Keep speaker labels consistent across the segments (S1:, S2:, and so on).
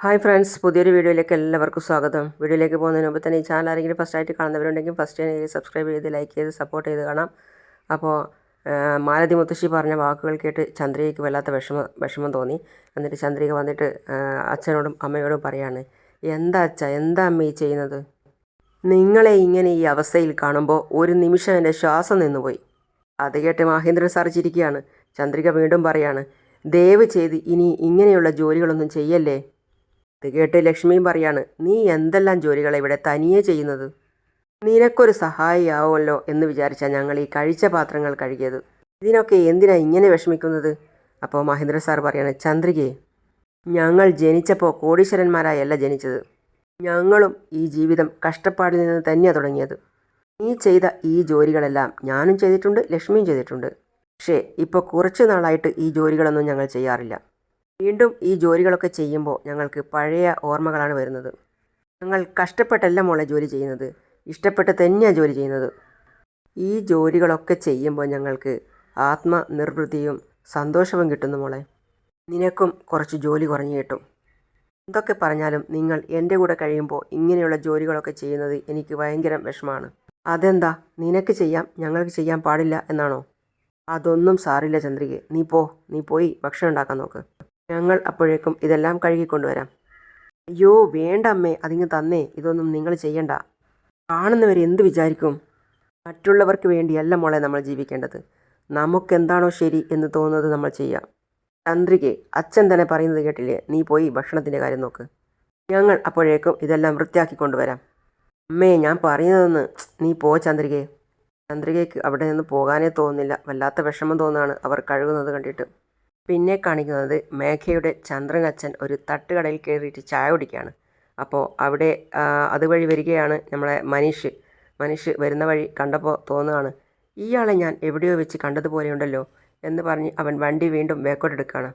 S1: Hi friends, പുതിയൊരു വീഡിയോയിലേക്ക് എല്ലാവർക്കും സ്വാഗതം. വീഡിയോയിലേക്ക് പോകുന്നതിന് മുമ്പ് തന്നെ ഈ ചാനൽ ആരെങ്കിലും ഫസ്റ്റായിട്ട് കാണുന്നവരുണ്ടെങ്കിൽ ഫസ്റ്റ് സബ്സ്ക്രൈബ് ചെയ്ത് ലൈക്ക് ചെയ്ത് സപ്പോർട്ട് ചെയ്ത് കാണാം. അപ്പോൾ മാലതി മുത്തശ്ശി പറഞ്ഞ വാക്കുകൾ കേട്ട് ചന്ദ്രികയ്ക്ക് വല്ലാത്ത വിഷമം തോന്നി. എന്നിട്ട് ചന്ദ്രിക വന്നിട്ട് അച്ഛനോടും അമ്മയോടും പറയാണ്, എന്താ അച്ഛ, എന്താ അമ്മ ഈ ചെയ്യുന്നത്? നിങ്ങളെ ഇങ്ങനെ ഈ അവസ്ഥയിൽ കാണുമ്പോൾ ഒരു നിമിഷം എൻ്റെ ശ്വാസം നിന്നുപോയി. അത് കേട്ട് മഹേന്ദ്രൻ സാർ ചിരിക്കുകയാണ്. ചന്ദ്രിക വീണ്ടും പറയാണ്, ദയവ് ചെയ്ത് ഇനി ഇങ്ങനെയുള്ള ജോലികളൊന്നും ചെയ്യല്ലേ. ഇത് കേട്ട് ലക്ഷ്മിയും പറയാണ്, നീ എന്തെല്ലാം ജോലികളാണ് ഇവിടെ തനിയെ ചെയ്യുന്നത്? നിനക്കൊരു സഹായിയാവുമല്ലോ എന്ന് വിചാരിച്ചാൽ ഞങ്ങൾ ഈ കഴിച്ച പാത്രങ്ങൾ കഴുകിയത്. ഇതിനൊക്കെ എന്തിനാ ഇങ്ങനെ വിഷമിക്കുന്നത്? അപ്പോൾ മഹേന്ദ്ര സാർ പറയാണ്, ചന്ദ്രികയെ, ഞങ്ങൾ ജനിച്ചപ്പോൾ കോടീശ്വരന്മാരായല്ല ജനിച്ചത്. ഞങ്ങളും ഈ ജീവിതം കഷ്ടപ്പാടിൽ നിന്ന് തന്നെയാണ് തുടങ്ങിയത്. നീ ചെയ്ത ഈ ജോലികളെല്ലാം ഞാനും ചെയ്തിട്ടുണ്ട്, ലക്ഷ്മിയും ചെയ്തിട്ടുണ്ട്. പക്ഷേ ഇപ്പോൾ കുറച്ച് നാളായിട്ട് ഈ ജോലികളൊന്നും ഞങ്ങൾ ചെയ്യാറില്ല. വീണ്ടും ഈ ജോലികളൊക്കെ ചെയ്യുമ്പോൾ ഞങ്ങൾക്ക് പഴയ ഓർമ്മകളാണ് വരുന്നത്. ഞങ്ങൾ കഷ്ടപ്പെട്ടല്ല മോളെ ജോലി ചെയ്യുന്നത്, ഇഷ്ടപ്പെട്ട് തന്നെയാണ് ജോലി ചെയ്യുന്നത്. ഈ ജോലികളൊക്കെ ചെയ്യുമ്പോൾ ഞങ്ങൾക്ക് ആത്മനിർവൃത്തിയും സന്തോഷവും കിട്ടുന്നു മോളെ. നിനക്കും കുറച്ച് ജോലി കുറഞ്ഞു കിട്ടും. എന്തൊക്കെ പറഞ്ഞാലും നിങ്ങൾ എൻ്റെ കൂടെ കഴിയുമ്പോൾ ഇങ്ങനെയുള്ള ജോലികളൊക്കെ ചെയ്യുന്നത് എനിക്ക് ഭയങ്കര വിഷമമാണ്. അതെന്താ, നിനക്ക് ചെയ്യാം ഞങ്ങൾക്ക് ചെയ്യാൻ പാടില്ല എന്നാണോ? അതൊന്നും സാറില്ല ചന്ദ്രികെ, നീ പോയി ഭക്ഷണം ഉണ്ടാക്കാൻ നോക്ക്. ഞങ്ങൾ അപ്പോഴേക്കും ഇതെല്ലാം കഴുകിക്കൊണ്ടുവരാം. അയ്യോ വേണ്ട അമ്മേ, അതിങ്ങ് തന്നേ, ഇതൊന്നും നിങ്ങൾ ചെയ്യണ്ട. കാണുന്നവർ എന്ത് വിചാരിക്കും? മറ്റുള്ളവർക്ക് വേണ്ടിയല്ല മോളെ നമ്മൾ ജീവിക്കേണ്ടത്. നമുക്കെന്താണോ ശരി എന്ന് തോന്നുന്നത് നമ്മൾ ചെയ്യാം. ചന്ദ്രികെ, അച്ഛൻ തന്നെ പറയുന്നത് കേട്ടില്ലേ, നീ പോയി ഭക്ഷണത്തിൻ്റെ കാര്യം നോക്ക്. ഞങ്ങൾ അപ്പോഴേക്കും ഇതെല്ലാം വൃത്തിയാക്കി കൊണ്ടുവരാം. അമ്മേ, ഞാൻ പറയുന്നതെന്ന് നീ പോ ചന്ദ്രികെ. ചന്ദ്രികയ്ക്ക് അവിടെ നിന്ന് പോകാനേ തോന്നുന്നില്ല. വല്ലാത്ത വിഷമം തോന്നുകയാണ് അവർ കഴുകുന്നത് കണ്ടിട്ട്. പിന്നെ കാണിക്കുന്നത് മേഘയുടെ ചന്ദ്രനച്ഛൻ ഒരു തട്ടുകടയിൽ കയറിയിട്ട് ചായ കുടിക്കുകയാണ്. അപ്പോൾ അവിടെ അതുവഴി വരികയാണ് നമ്മളെ മനീഷ് വരുന്ന വഴി കണ്ടപ്പോൾ തോന്നുകയാണ്, ഇയാളെ ഞാൻ എവിടെയോ വെച്ച് കണ്ടതുപോലെയുണ്ടല്ലോ എന്ന് പറഞ്ഞ് അവൻ വണ്ടി വീണ്ടും ബാക്കോട്ടെടുക്കുകയാണ്.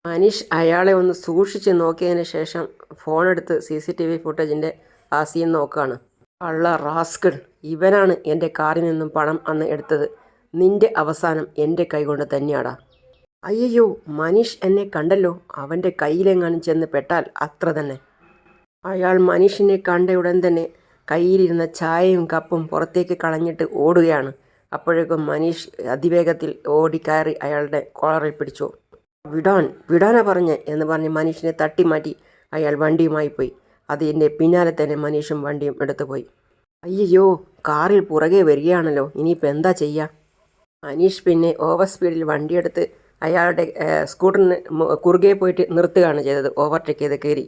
S1: മനീഷ് അയാളെ ഒന്ന് സൂക്ഷിച്ച് നോക്കിയതിന് ശേഷം ഫോണെടുത്ത് CCTV ഫുട്ടേജിൻ്റെ ആ സീൻ നോക്കുകയാണ്. കള്ള റാസ്കിൾ, ഇവനാണ് എൻ്റെ കാറിൽ നിന്നും പണം അന്ന് എടുത്തത്. നിൻ്റെ അവസാനം എൻ്റെ കൈകൊണ്ട് തന്നെയാടാ. അയ്യോ, മനീഷ് എന്നെ കണ്ടല്ലോ, അവൻ്റെ കയ്യിലെങ്ങാനും ചെന്ന് പെട്ടാൽ അത്ര തന്നെ. അയാൾ മനീഷിനെ കണ്ടയുടൻ തന്നെ കയ്യിലിരുന്ന ചായയും കപ്പും പുറത്തേക്ക് കളഞ്ഞിട്ട് ഓടുകയാണ്. അപ്പോഴേക്കും മനീഷ് അതിവേഗത്തിൽ ഓടിക്കയറി അയാളുടെ കോളറിൽ പിടിച്ചു. വിടാനാ പറഞ്ഞ് എന്ന് പറഞ്ഞ് മനീഷിനെ തട്ടി മാറ്റി അയാൾ വണ്ടിയുമായി പോയി. അതിൻ്റെ പിന്നാലെ തന്നെ മനീഷും വണ്ടിയും എടുത്തു പോയി. അയ്യോ, കാറിൽ പുറകെ വരികയാണല്ലോ, ഇനിയിപ്പോൾ എന്താ ചെയ്യുക? മനീഷ് പിന്നെ ഓവർ സ്പീഡിൽ വണ്ടിയെടുത്ത് അയാളുടെ സ്കൂട്ടറിന് കുറുകെ പോയിട്ട് നിർത്തുകയാണ് ചെയ്തത്, ഓവർടേക്ക് ചെയ്ത് കയറി.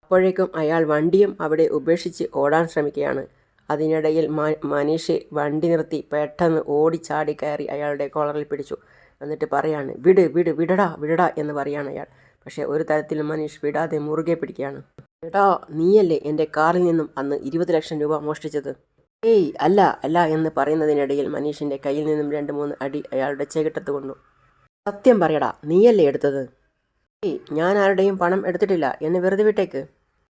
S1: അപ്പോഴേക്കും അയാൾ വണ്ടിയും അവിടെ ഉപേക്ഷിച്ച് ഓടാൻ ശ്രമിക്കുകയാണ്. അതിനിടയിൽ മനീഷ് വണ്ടി നിർത്തി പെട്ടെന്ന് ഓടിച്ചാടി കയറി അയാളുടെ കോളറിൽ പിടിച്ചു. എന്നിട്ട് പറയാണ്, വിടടാ എന്ന് പറയാണ് അയാൾ. പക്ഷേ ഒരു തരത്തിലും മനീഷ് വിടാതെ മുറുകെ പിടിക്കുകയാണ്. എടാ, നീയല്ലേ എൻ്റെ കാറിൽ നിന്നും അന്ന് 20 ലക്ഷം രൂപ മോഷ്ടിച്ചത്? ഏയ് അല്ല എന്ന് പറയുന്നതിനിടയിൽ മനീഷിൻ്റെ കയ്യിൽ നിന്നും 2-3 അടി അയാളുടെ ചെകിട്ടത്ത് കൊണ്ടു. സത്യം പറയടാ, നീയല്ലേ എടുത്തത്? ഏയ്, ഞാൻ ആരുടെയും പണം എടുത്തിട്ടില്ല, എന്നെ വെറുതെ വിട്ടേക്ക്.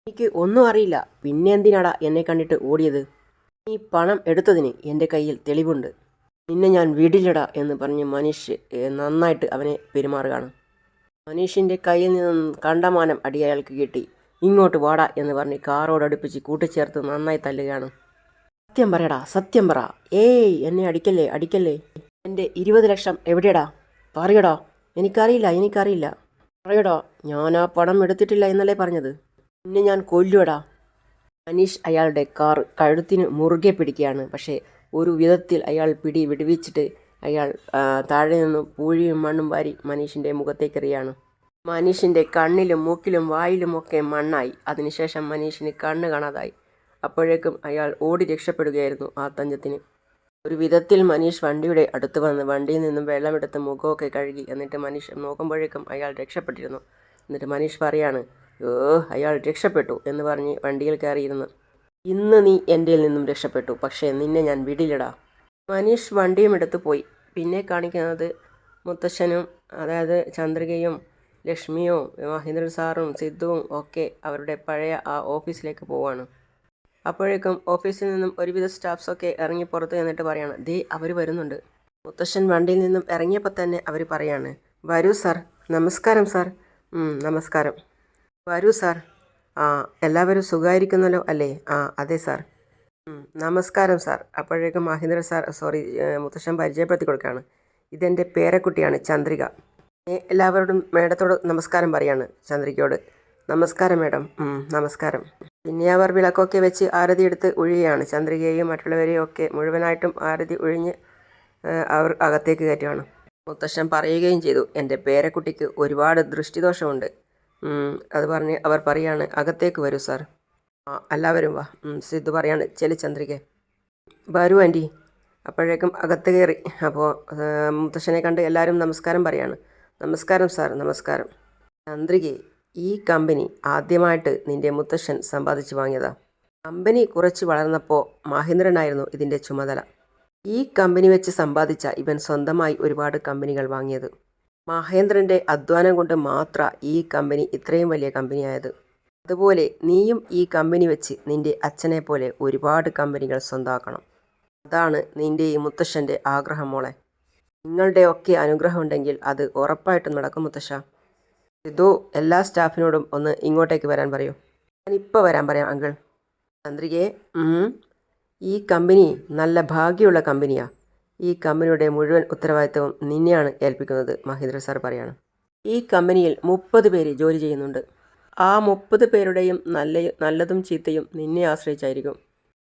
S1: എനിക്ക് ഒന്നും അറിയില്ല, പിന്നെ എന്തിനാടാ എന്നെ കണ്ടിട്ട് ഓടിയത്? നീ പണം എടുത്തതിന് എൻ്റെ കയ്യിൽ തെളിവുണ്ട്. നിന്നെ ഞാൻ വിടില്ലടാ എന്ന് പറഞ്ഞ് മനീഷ് നന്നായിട്ട് അവനെ പെരുമാറുകയാണ്. മനീഷിൻ്റെ കയ്യിൽ നിന്നും കണ്ടമാനം അടി അയാൾക്ക് കിട്ടി. ഇങ്ങോട്ട് വാടാ എന്ന് പറഞ്ഞ് കാറോടടുപ്പിച്ച് കൂട്ടിച്ചേർത്ത് നന്നായി തല്ലുകയാണ്. സത്യം പറയടാ, സത്യം പറ. ഏയ്, എന്നെ അടിക്കല്ലേ. എൻ്റെ 20 ലക്ഷം എവിടെടാ? പറയടാ. എനിക്കറിയില്ല. പറയടാ, ഞാൻ ആ പണം എടുത്തിട്ടില്ല എന്നല്ലേ പറഞ്ഞത്. പിന്നെ ഞാൻ കൊല്ലുവടാ. മനീഷ് അയാളുടെ കാർ കഴുത്തിന് മുറുകെ പിടിക്കുകയാണ്. പക്ഷേ ഒരു വിധത്തിൽ അയാൾ വിടുവിച്ചിട്ട് അയാൾ താഴെ നിന്നും പൂഴിയും മണ്ണും വാരി മനീഷിൻ്റെ മുഖത്തേക്കെറിയാണ്. മനീഷിൻ്റെ കണ്ണിലും മൂക്കിലും വായിലുമൊക്കെ മണ്ണായി. അതിനുശേഷം മനീഷിന് കണ്ണ് കാണാതായി. അപ്പോഴേക്കും അയാൾ ഓടി രക്ഷപ്പെടുകയായിരുന്നു ആ തഞ്ചത്തിന്. ഒരു വിധത്തിൽ മനീഷ് വണ്ടിയുടെ അടുത്ത് വന്ന് വണ്ടിയിൽ നിന്നും വെള്ളമെടുത്ത് മുഖമൊക്കെ കഴുകി. എന്നിട്ട് മനീഷ് നോക്കുമ്പോഴേക്കും അയാൾ രക്ഷപ്പെട്ടിരുന്നു. എന്നിട്ട് മനീഷ് പറയാണ്, അയാൾ രക്ഷപ്പെട്ടു എന്ന് പറഞ്ഞ് വണ്ടിയിൽ കയറിയിരുന്നു. ഇന്ന് നീ എൻ്റെ നിന്നും രക്ഷപ്പെട്ടു, പക്ഷേ നിന്നെ ഞാൻ വിടില്ലടാ. മനീഷ് വണ്ടിയും എടുത്ത് പോയി. പിന്നെ കാണിക്കുന്നത് മുത്തശ്ശനും, അതായത് ചന്ദ്രികയും ലക്ഷ്മിയും മഹേന്ദ്രൻ സാറും സിദ്ധുവും ഒക്കെ അവരുടെ പഴയ ആ ഓഫീസിലേക്ക് പോവാണ്. അപ്പോഴേക്കും ഓഫീസിൽ നിന്നും ഒരുവിധ സ്റ്റാഫ്സൊക്കെ ഇറങ്ങി പുറത്ത് എന്നിട്ട് പറയാണ്, ദേ അവർ വരുന്നുണ്ട്. മുത്തശ്ശൻ വണ്ടിയിൽ നിന്നും ഇറങ്ങിയപ്പോൾ തന്നെ അവർ പറയാണ്, വരൂ സാർ. നമസ്കാരം സാർ. നമസ്കാരം. വരൂ സാർ. ആ, എല്ലാവരും സുഖമായിരിക്കുന്നല്ലോ അല്ലേ? ആ, അതെ സാർ. നമസ്കാരം സാർ. അപ്പോഴേക്കും മഹേന്ദ്രൻ സാർ മുത്തശ്ശൻ പരിചയപ്പെടുത്തി കൊടുക്കുകയാണ്. ഇതെൻ്റെ പേരക്കുട്ടിയാണ് ചന്ദ്രിക. എല്ലാവരോടും മേഡത്തോട് നമസ്കാരം പറയാണ് ചന്ദ്രികയോട്. നമസ്കാരം മേഡം. നമസ്കാരം. പിന്നെ അവർ വിളക്കൊക്കെ വെച്ച് ആരതി എടുത്ത് ഒഴിയുകയാണ്. ചന്ദ്രികയെയും മറ്റുള്ളവരെയും ഒക്കെ മുഴുവനായിട്ടും ആരതി ഒഴിഞ്ഞ് അവർ അകത്തേക്ക് കയറ്റുകയാണ്. മുത്തശ്ശൻ പറയുകയും ചെയ്തു, എൻ്റെ പേരക്കുട്ടിക്ക് ഒരുപാട് ദൃഷ്ടിദോഷമുണ്ട്. അത് പറഞ്ഞ് അവർ പറയാണ്, അകത്തേക്ക് വരൂ സാർ. എല്ലാവരും വാ. സിദ്ധു പറയാണ്, ചെല്ലി ചന്ദ്രിക വരൂ ആൻറ്റി. അപ്പോഴേക്കും അകത്ത് കയറി. അപ്പോൾ മുത്തശ്ശനെ കണ്ട് എല്ലാവരും നമസ്കാരം പറയാണ്. നമസ്കാരം സാർ. നമസ്കാരം. ചന്ദ്രികയെ, ഈ കമ്പനി ആദ്യമായിട്ട് നിൻ്റെ മുത്തശ്ശൻ സമ്പാദിച്ചു വാങ്ങിയതാ. കമ്പനി കുറച്ച് വളർന്നപ്പോൾ മഹേന്ദ്രനായിരുന്നു ഇതിൻ്റെ ചുമതല. ഈ കമ്പനി വെച്ച് സമ്പാദിച്ച ഇവൻ സ്വന്തമായി ഒരുപാട് കമ്പനികൾ വാങ്ങിയത്. മഹേന്ദ്രൻ്റെ അധ്വാനം കൊണ്ട് മാത്രം ഈ കമ്പനി ഇത്രയും വലിയ കമ്പനിയായത്. അതുപോലെ നീയും ഈ കമ്പനി വെച്ച് നിൻ്റെ അച്ഛനെ പോലെ ഒരുപാട് കമ്പനികൾ സ്വന്തമാക്കണം. അതാണ് നിൻ്റെ ഈ മുത്തശ്ശൻ്റെ ആഗ്രഹം മോളെ. നിങ്ങളുടെയൊക്കെ അനുഗ്രഹം ഉണ്ടെങ്കിൽ അത് ഉറപ്പായിട്ടും നടക്കും മുത്തശ്ശ. സിദ്ധു, എല്ലാ സ്റ്റാഫിനോടും ഒന്ന് ഇങ്ങോട്ടേക്ക് വരാൻ പറയൂ. ഞാനിപ്പോൾ വരാൻ പറയാം അങ്കിൾ. ചന്ദ്രികയെ, ഈ കമ്പനി നല്ല ഭാഗ്യമുള്ള കമ്പനിയാണ്. ഈ കമ്പനിയുടെ മുഴുവൻ ഉത്തരവാദിത്തവും നിന്നെയാണ് ഏൽപ്പിക്കുന്നത്. മഹേന്ദ്ര സാർ പറയാണ്. ഈ കമ്പനിയിൽ 30 പേര് ജോലി ചെയ്യുന്നുണ്ട്. ആ 30 പേരുടെയും നല്ലതും ചീത്തയും നിന്നെ ആശ്രയിച്ചായിരിക്കും.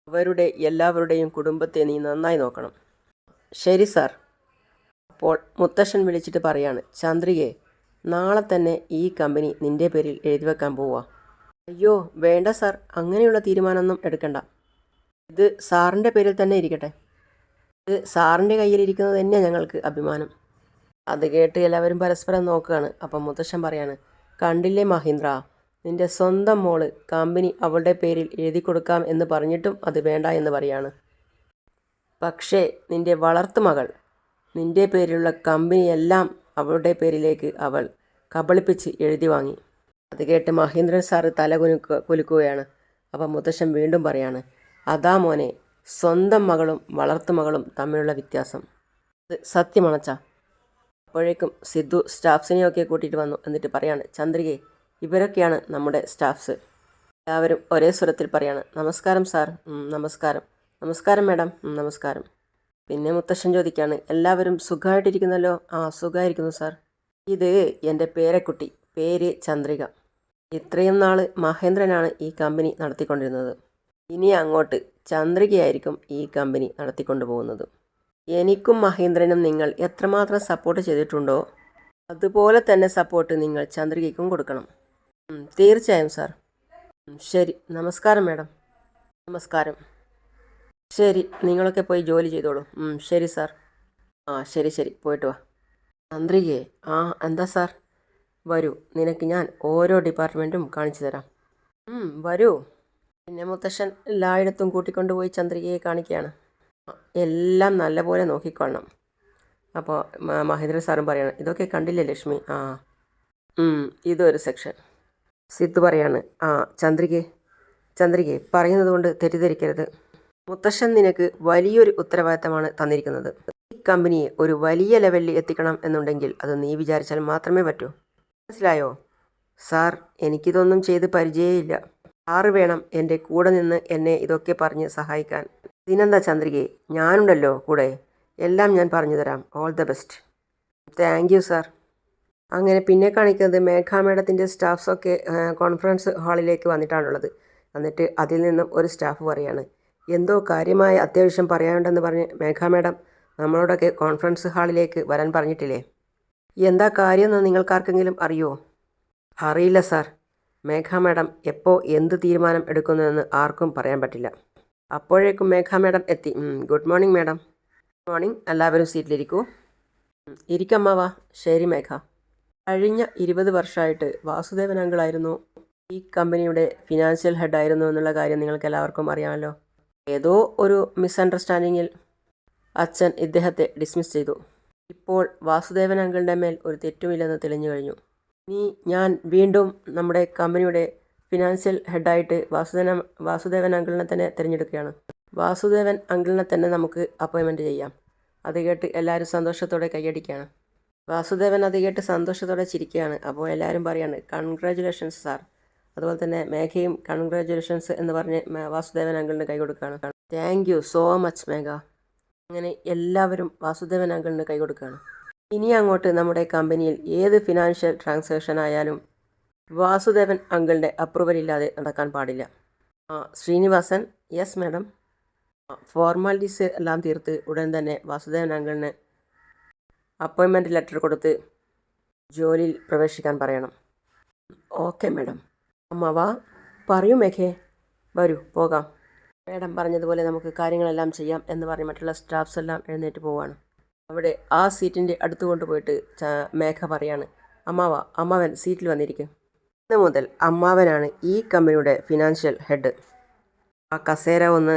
S1: അവരുടെ എല്ലാവരുടെയും കുടുംബത്തെ നീ നന്നായി നോക്കണം. ശരി സാർ. അപ്പോൾ മുത്തശ്ശൻ വിളിച്ചിട്ട് പറയാണ്, ചന്ദ്രികയെ, നാളെ തന്നെ ഈ കമ്പനി നിൻ്റെ പേരിൽ എഴുതി വെക്കാൻ പോവുക. അയ്യോ വേണ്ട സാർ, അങ്ങനെയുള്ള തീരുമാനമൊന്നും എടുക്കണ്ട. ഇത് സാറിൻ്റെ പേരിൽ തന്നെ ഇരിക്കട്ടെ. ഇത് സാറിൻ്റെ കയ്യിലിരിക്കുന്നത് തന്നെയാണ് ഞങ്ങൾക്ക് അഭിമാനം. അത് കേട്ട് എല്ലാവരും പരസ്പരം നോക്കുകയാണ്. അപ്പം മുത്തശ്ശൻ പറയാണ്, കണ്ടില്ലേ മഹീന്ദ്ര, നിൻ്റെ സ്വന്തം മോള് കമ്പനി അവളുടെ പേരിൽ എഴുതി കൊടുക്കാം എന്ന് പറഞ്ഞിട്ടും അത് വേണ്ട എന്ന് പറയാണ്. പക്ഷേ നിൻ്റെ വളർത്തുമകൾ നിൻ്റെ പേരിലുള്ള കമ്പനിയെല്ലാം അവളുടെ പേരിലേക്ക് അവൾ കബളിപ്പിച്ച് എഴുതി വാങ്ങി. അത് കേട്ട് മഹേന്ദ്രൻ സാറ് തല കുലുക്കുകയാണ്. അപ്പം മുത്തശ്ശൻ വീണ്ടും പറയാണ്, അതാ മോനെ സ്വന്തം മകളും വളർത്തുമകളും തമ്മിലുള്ള വ്യത്യാസം. അത് സത്യമണച്ചാ. അപ്പോഴേക്കും സിദ്ധു സ്റ്റാഫ്സിനെയൊക്കെ കൂട്ടിയിട്ട് വന്നു. എന്നിട്ട് പറയാണ്, ചന്ദ്രികയെ, ഇവരൊക്കെയാണ് നമ്മുടെ സ്റ്റാഫ്സ്. എല്ലാവരും ഒരേ സ്വരത്തിൽ പറയാണ്, നമസ്കാരം സാർ. നമസ്കാരം. നമസ്കാരം മാഡം. നമസ്കാരം. പിന്നെ മുത്തശ്ശൻ ചോദിക്കുകയാണ്, എല്ലാവരും സുഖമായിട്ടിരിക്കുന്നല്ലോ? ആ, സുഖമായിരിക്കുന്നു സാർ. ഇത് എൻ്റെ പേരക്കുട്ടി, പേര് ചന്ദ്രിക. ഇത്രയും നാൾ മഹേന്ദ്രനാണ് ഈ കമ്പനി നടത്തിക്കൊണ്ടിരുന്നത്. ഇനി അങ്ങോട്ട് ചന്ദ്രികയായിരിക്കും ഈ കമ്പനി നടത്തിക്കൊണ്ടു പോകുന്നത്. എനിക്കും മഹേന്ദ്രനും നിങ്ങൾ എത്രമാത്രം സപ്പോർട്ട് ചെയ്തിട്ടുണ്ടോ അതുപോലെ തന്നെ സപ്പോർട്ട് നിങ്ങൾ ചന്ദ്രികയ്ക്കും കൊടുക്കണം. തീർച്ചയായും സാർ. ശരി. നമസ്കാരം മാഡം. നമസ്കാരം. ശരി, നിങ്ങളൊക്കെ പോയി ജോലി ചെയ്തോളൂ. ശരി സാർ. ആ, ശരി ശരി, പോയിട്ട് വാ. ചന്ദ്രികയെ, ആ എന്താ സാർ? വരൂ, നിനക്ക് ഞാൻ ഓരോ ഡിപ്പാർട്ട്മെൻറ്റും കാണിച്ചു തരാം. വരൂ. പിന്നെ മുത്തശ്ശൻ എല്ലായിടത്തും കൂട്ടിക്കൊണ്ടുപോയി ചന്ദ്രികയെ കാണിക്കുകയാണ്. എല്ലാം നല്ലപോലെ നോക്കിക്കൊള്ളണം. അപ്പോൾ മഹേന്ദ്രൻ സാറും പറയണം, ഇതൊക്കെ കണ്ടില്ലേ ലക്ഷ്മി? ആ, ഇതൊരു സെക്ഷൻ. സിദ്ധു പറയാണ്, ആ ചന്ദ്രികയെ പറയുന്നത് കൊണ്ട് തെറ്റിദ്ധരിക്കരുത്. മുത്തശ്ശൻ നിനക്ക് വലിയൊരു ഉത്തരവാദിത്തമാണ് തന്നിരിക്കുന്നത്. ഈ കമ്പനിയെ ഒരു വലിയ ലെവലിൽ എത്തിക്കണം എന്നുണ്ടെങ്കിൽ അത് നീ വിചാരിച്ചാൽ മാത്രമേ പറ്റൂ. മനസ്സിലായോ? സാർ, എനിക്കിതൊന്നും ചെയ്ത് പരിചയമില്ല. സാറ് വേണം എൻ്റെ കൂടെ നിന്ന് എന്നെ ഇതൊക്കെ പറഞ്ഞ് സഹായിക്കാൻ. ഇതിനെന്താ ചന്ദ്രികയെ, ഞാനുണ്ടല്ലോ കൂടെ. എല്ലാം ഞാൻ പറഞ്ഞു തരാം. All the best. Thank you sir. അങ്ങനെ പിന്നെ കാണിക്കുന്നത് മേഘ മേഡത്തിൻ്റെ സ്റ്റാഫ്സൊക്കെ കോൺഫറൻസ് ഹാളിലേക്ക് വന്നിട്ടാണുള്ളത്. എന്നിട്ട് അതിൽ നിന്നും ഒരു സ്റ്റാഫ് പറയാണ്, എന്തോ കാര്യമായ അത്യാവശ്യം പറയാനുണ്ടെന്ന് പറഞ്ഞ് മേഘ മേഡം നമ്മളോടൊക്കെ കോൺഫറൻസ് ഹാളിലേക്ക് വരാൻ പറഞ്ഞിട്ടില്ലേ? എന്താ കാര്യമെന്ന് നിങ്ങൾക്കാർക്കെങ്കിലും അറിയുമോ? അറിയില്ല സാർ. മേഘ മേഡം എപ്പോൾ എന്ത് തീരുമാനം എടുക്കുന്നുവെന്ന് ആർക്കും പറയാൻ പറ്റില്ല. അപ്പോഴേക്കും മേഘ മേഡം എത്തി. Good morning madam. Good morning. എല്ലാവരും സീറ്റിലിരിക്കൂ. ഇരിക്കമ്മാവാ. ശരി മേഘ. കഴിഞ്ഞ 20 വർഷമായിട്ട് വാസുദേവൻ അങ്കിളായിരുന്നു ഈ കമ്പനിയുടെ ഫിനാൻഷ്യൽ ഹെഡായിരുന്നു എന്നുള്ള കാര്യം നിങ്ങൾക്ക് എല്ലാവർക്കും അറിയാമല്ലോ. ഏതോ ഒരു മിസ്അണ്ടർസ്റ്റാൻഡിങ്ങിൽ അച്ഛൻ ഇദ്ദേഹത്തെ ഡിസ്മിസ് ചെയ്തു. ഇപ്പോൾ വാസുദേവൻ അങ്കിളിൻ്റെ മേൽ ഒരു തെറ്റുമില്ലെന്ന് തെളിഞ്ഞു കഴിഞ്ഞു. ഇനി ഞാൻ വീണ്ടും നമ്മുടെ കമ്പനിയുടെ ഫിനാൻഷ്യൽ ഹെഡായിട്ട് വാസുദേവൻ അങ്കിളിനെ തന്നെ തിരഞ്ഞെടുക്കുകയാണ്. വാസുദേവൻ അങ്കിളിനെ തന്നെ നമുക്ക് അപ്പോയിൻമെൻറ്റ് ചെയ്യാം. അത് കേട്ട് എല്ലാവരും സന്തോഷത്തോടെ കൈയടിക്കുകയാണ്. വാസുദേവൻ അത് കേട്ട് സന്തോഷത്തോടെ ചിരിക്കുകയാണ്. അപ്പോൾ എല്ലാവരും പറയാണ്, കൺഗ്രാജുലേഷൻസ് സാർ. അതുപോലെ തന്നെ മേഘയും കൺഗ്രാജുലേഷൻസ് എന്ന് പറഞ്ഞ് വാസുദേവൻ അങ്കിളിന് കൈ കൊടുക്കുകയാണ്. താങ്ക് യു സോ മച്ച് മേഘ. അങ്ങനെ എല്ലാവരും വാസുദേവൻ അങ്കിളിന് കൈ കൊടുക്കുകയാണ്. ഇനി അങ്ങോട്ട് നമ്മുടെ കമ്പനിയിൽ ഏത് ഫിനാൻഷ്യൽ ട്രാൻസാക്ഷൻ ആയാലും വാസുദേവൻ അങ്കിളിൻ്റെ അപ്രൂവൽ ഇല്ലാതെ നടക്കാൻ പാടില്ല. Sreenivasan, yes madam. ഫോർമാലിറ്റീസ് എല്ലാം തീർത്ത് ഉടൻ തന്നെ വാസുദേവൻ അങ്കിളിന് അപ്പോയിൻമെൻറ്റ് ലെറ്റർ കൊടുത്ത് ജോലിയിൽ പ്രവേശിക്കാൻ പറയണം. Okay madam. അമ്മാവാ, പറയൂ മേഘേ. വരൂ പോകാം. മാഡം പറഞ്ഞതുപോലെ നമുക്ക് കാര്യങ്ങളെല്ലാം ചെയ്യാം എന്ന് പറഞ്ഞ് മറ്റുള്ള സ്റ്റാഫ്സ് എല്ലാം എഴുന്നേറ്റ് പോവാണ്. അവിടെ ആ സീറ്റിൻ്റെ അടുത്ത് കൊണ്ടുപോയിട്ട് മേഘ പറയാണ്, അമ്മാവ, അമ്മാവൻ സീറ്റിൽ വന്നിരിക്കും. ഇന്ന് മുതൽ അമ്മാവനാണ് ഈ കമ്പനിയുടെ ഫിനാൻഷ്യൽ ഹെഡ്. ആ കസേര ഒന്ന്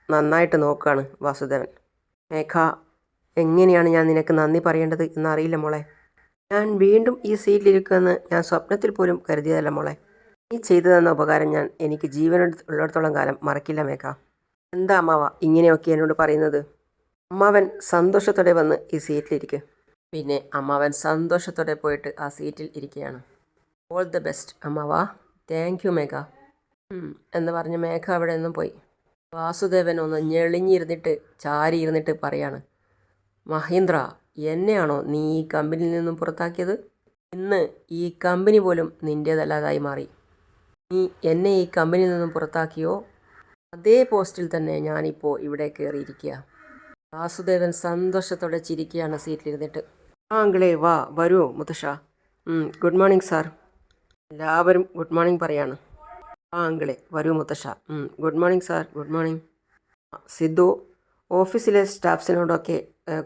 S1: നന്നായിട്ട് നോക്കുകയാണ് വാസുദേവൻ. മേഘ, എങ്ങനെയാണ് ഞാൻ നിനക്ക് നന്ദി പറയേണ്ടത് എന്നറിയില്ല മോളെ. ഞാൻ വീണ്ടും ഈ സീറ്റിലിരിക്കുമെന്ന് ഞാൻ സ്വപ്നത്തിൽ പോലും കരുതിയതല്ല മോളെ. നീ ചെയ്തു തന്ന ഉപകാരം ഞാൻ എനിക്ക് ജീവനുള്ളിടത്തോളം കാലം മറക്കില്ല മേഘ. എന്താ അമ്മാവ ഇങ്ങനെയൊക്കെ എന്നോട് പറയുന്നത്? അമ്മാവൻ സന്തോഷത്തോടെ വന്ന് ഈ സീറ്റിലിരിക്കുക. പിന്നെ അമ്മാവൻ സന്തോഷത്തോടെ പോയിട്ട് ആ സീറ്റിൽ ഇരിക്കുകയാണ്. ഓൾ ദ ബെസ്റ്റ് അമ്മാവ. താങ്ക് യു മേഘ എന്ന് പറഞ്ഞ് മേഘ അവിടെ നിന്നും പോയി. വാസുദേവൻ ഒന്ന് ഞെളിഞ്ഞിരുന്നിട്ട് ചാരിയിരുന്നിട്ട് പറയാണ്, മഹീന്ദ്ര, എന്നെയാണോ നീ ഈ കമ്പനിയിൽ നിന്നും പുറത്താക്കിയത്? ഇന്ന് ഈ കമ്പനി പോലും നിൻ്റേതല്ലാതായി മാറി. നീ എന്നെ ഈ കമ്പനിയിൽ നിന്നും പുറത്താക്കിയോ അതേ പോസ്റ്റിൽ തന്നെ ഞാനിപ്പോൾ ഇവിടെ കയറിയിരിക്കുക. വാസുദേവൻ സന്തോഷത്തോടെ ചിരിക്കുകയാണ് സീറ്റിലിരുന്നിട്ട്. അങ്കിളേ വാ, വരൂ മുത്തശ്ശ. Good morning sir. എല്ലാവരും ഗുഡ് മോർണിംഗ് പറയാണ്. അങ്കിളെ വരൂ മുത്തശ്ശ. Good morning sir. Good morning. Sidhu, ഓഫീസിലെ സ്റ്റാഫ്സിനോടൊക്കെ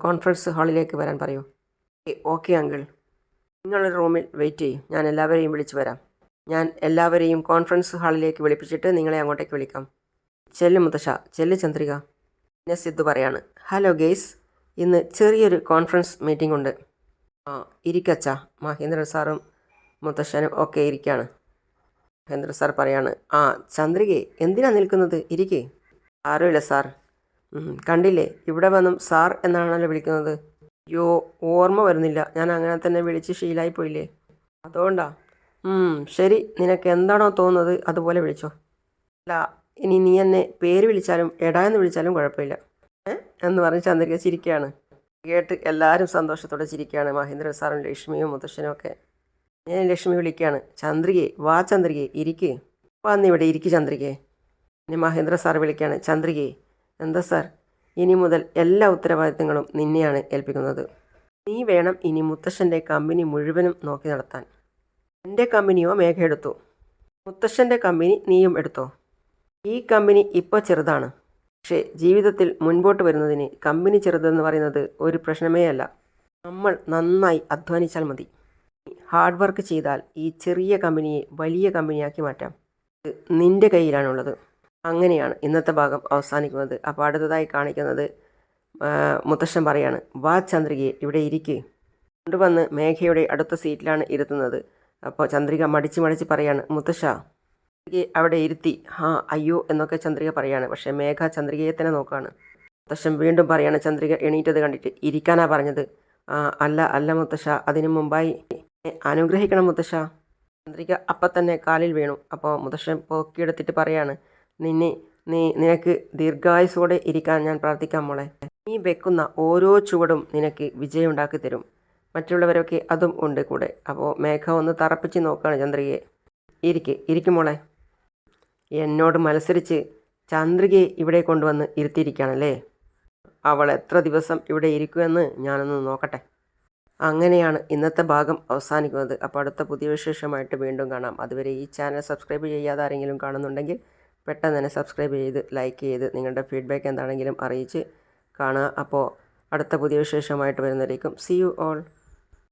S1: കോൺഫറൻസ് ഹാളിലേക്ക് വരാൻ പറയൂ. Okay uncle. നിങ്ങളുടെ റൂമിൽ വെയിറ്റ് ചെയ്യും, ഞാൻ എല്ലാവരെയും വിളിച്ചു വരാം. ഞാൻ എല്ലാവരെയും കോൺഫറൻസ് ഹാളിലേക്ക് വിളിപ്പിച്ചിട്ട് നിങ്ങളെ അങ്ങോട്ടേക്ക് വിളിക്കാം. ചെല്ല് മുത്തശ്ശ, ചെല്ല് ചന്ദ്രിക. പിന്നെ സിദ്ധു പറയാണ്, ഹലോ ഗെയ്സ്, ഇന്ന് ചെറിയൊരു കോൺഫറൻസ് മീറ്റിംഗ് ഉണ്ട്. ഇരിക്കച്ച. മഹേന്ദ്ര സാറും മുത്തശ്ശനും ഒക്കെ ഇരിക്കുകയാണ്. മഹേന്ദ്ര സാർ പറയാണ്, ചന്ദ്രികയെ എന്തിനാ നിൽക്കുന്നത്? ഇരിക്കേ. ആരുമില്ല സാർ. കണ്ടില്ലേ, ഇവിടെ വന്നും സാർ എന്നാണല്ലോ വിളിക്കുന്നത്. അയ്യോ, ഓർമ്മ വരുന്നില്ല, ഞാൻ അങ്ങനെ തന്നെ വിളിച്ച് ശീലായിപ്പോയില്ലേ, അതുകൊണ്ടാ. ശരി, നിനക്ക് എന്താണോ തോന്നുന്നത് അതുപോലെ വിളിച്ചോ. അല്ല, ഇനി നീ എന്നെ പേര് വിളിച്ചാലും എടാ എന്ന് വിളിച്ചാലും കുഴപ്പമില്ല എന്ന് പറഞ്ഞ് ചന്ദ്രിക ചിരിക്കുകയാണ്. കേട്ട് എല്ലാവരും സന്തോഷത്തോടെ ചിരിക്കുകയാണ്. മഹേന്ദ്ര സാറും ലക്ഷ്മിയും മുത്തശ്ശനും ഒക്കെ. ഞാൻ ലക്ഷ്മി വിളിക്കുകയാണ്, ചന്ദ്രികയെ വാ, ചന്ദ്രികയെ ഇരിക്കേ, വന്നിവിടെ ഇരിക്കും ചന്ദ്രികയെ. ഇനി മഹേന്ദ്ര സാർ വിളിക്കുകയാണ്, ചന്ദ്രികയെ. എന്താ സാർ? ഇനി മുതൽ എല്ലാ ഉത്തരവാദിത്തങ്ങളും നിന്നെയാണ് ഏൽപ്പിക്കുന്നത്. നീ വേണം ഇനി മുത്തശ്ശൻ്റെ കമ്പനി മുഴുവനും നോക്കി നടത്താൻ. എൻ്റെ കമ്പനിയോ മേഘ എടുത്തു, മുത്തശ്ശൻ്റെ കമ്പനി നീയും എടുത്തോ. ഈ കമ്പനി ഇപ്പോൾ ചെറുതാണ്, പക്ഷേ ജീവിതത്തിൽ മുൻപോട്ട് വരുന്നതിന് കമ്പനി ചെറുതെന്ന് പറയുന്നത് ഒരു പ്രശ്നമേ അല്ല. നമ്മൾ നന്നായി അധ്വാനിച്ചാൽ മതി. ഹാർഡ് വർക്ക് ചെയ്താൽ ഈ ചെറിയ കമ്പനിയെ വലിയ കമ്പനിയാക്കി മാറ്റാം. ഇത് നിൻ്റെ കയ്യിലാണുള്ളത്. അങ്ങനെയാണ് ഇന്നത്തെ ഭാഗം അവസാനിക്കുന്നത്. അപ്പോൾ അടുത്തതായി കാണിക്കുന്നത് മുത്തശ്ശൻ പറയാണ്, വാ ചന്ദ്രികയെ ഇവിടെ ഇരിക്കുക. കൊണ്ടുവന്ന് മേഘയുടെ അടുത്ത സീറ്റിലാണ് ഇരുത്തുന്നത്. അപ്പോൾ ചന്ദ്രിക മടിച്ച് പറയാണ്, മുത്തശ്ശ ചന്ദ്രികയെ അവിടെ ഇരുത്തി. അയ്യോ എന്നൊക്കെ ചന്ദ്രിക പറയാണ്. പക്ഷേ മേഘ ചന്ദ്രികയെ തന്നെ നോക്കുകയാണ്. മുത്തശ്ശൻ വീണ്ടും പറയാണ്, ചന്ദ്രിക എണീറ്റത് കണ്ടിട്ട്, ഇരിക്കാനാ പറഞ്ഞത്? അല്ല മുത്തശ്ശ, അതിനു മുമ്പായി അനുഗ്രഹിക്കണം മുത്തശ്ശ. ചന്ദ്രിക അപ്പം തന്നെ കാലിൽ വീണു. അപ്പോൾ മുത്തശ്ശൻ പോക്കിയെടുത്തിട്ട് പറയാണ്, നിനക്ക് ദീർഘായുസോടെ ഇരിക്കാൻ ഞാൻ പ്രാർത്ഥിക്കാം മോളെ. നീ വെക്കുന്ന ഓരോ ചുവടും നിനക്ക് വിജയം ഉണ്ടാക്കി തരും. മറ്റുള്ളവരൊക്കെ അതും ഉണ്ട് കൂടെ. അപ്പോൾ മേഘ ഒന്ന് തറപ്പിച്ച് നോക്കുകയാണ് ചന്ദ്രികയെ. ഇരിക്കും മോളെ. എന്നോട് മത്സരിച്ച് ചന്ദ്രികയെ ഇവിടെ കൊണ്ടുവന്ന് ഇരുത്തിയിരിക്കുകയാണല്ലേ. അവൾ എത്ര ദിവസം ഇവിടെ ഇരിക്കുമെന്ന് ഞാനൊന്ന് നോക്കട്ടെ. അങ്ങനെയാണ് ഇന്നത്തെ ഭാഗം അവസാനിക്കുന്നത്. അപ്പോൾ അടുത്ത പുതിയ വിശേഷമായിട്ട് വീണ്ടും കാണാം. അതുവരെ ഈ ചാനൽ സബ്സ്ക്രൈബ് ചെയ്യാതെ ആരെങ്കിലും കാണുന്നുണ്ടെങ്കിൽ പെട്ടെന്ന് തന്നെ സബ്സ്ക്രൈബ് ചെയ്ത് ലൈക്ക് ചെയ്ത് നിങ്ങളുടെ ഫീഡ്ബാക്ക് എന്താണെങ്കിലും അറിയിച്ച് കാണുക. അപ്പോൾ അടുത്ത പുതിയ വിശേഷമായിട്ട് വരുന്നവരേക്കും സീ യു ഓൾ.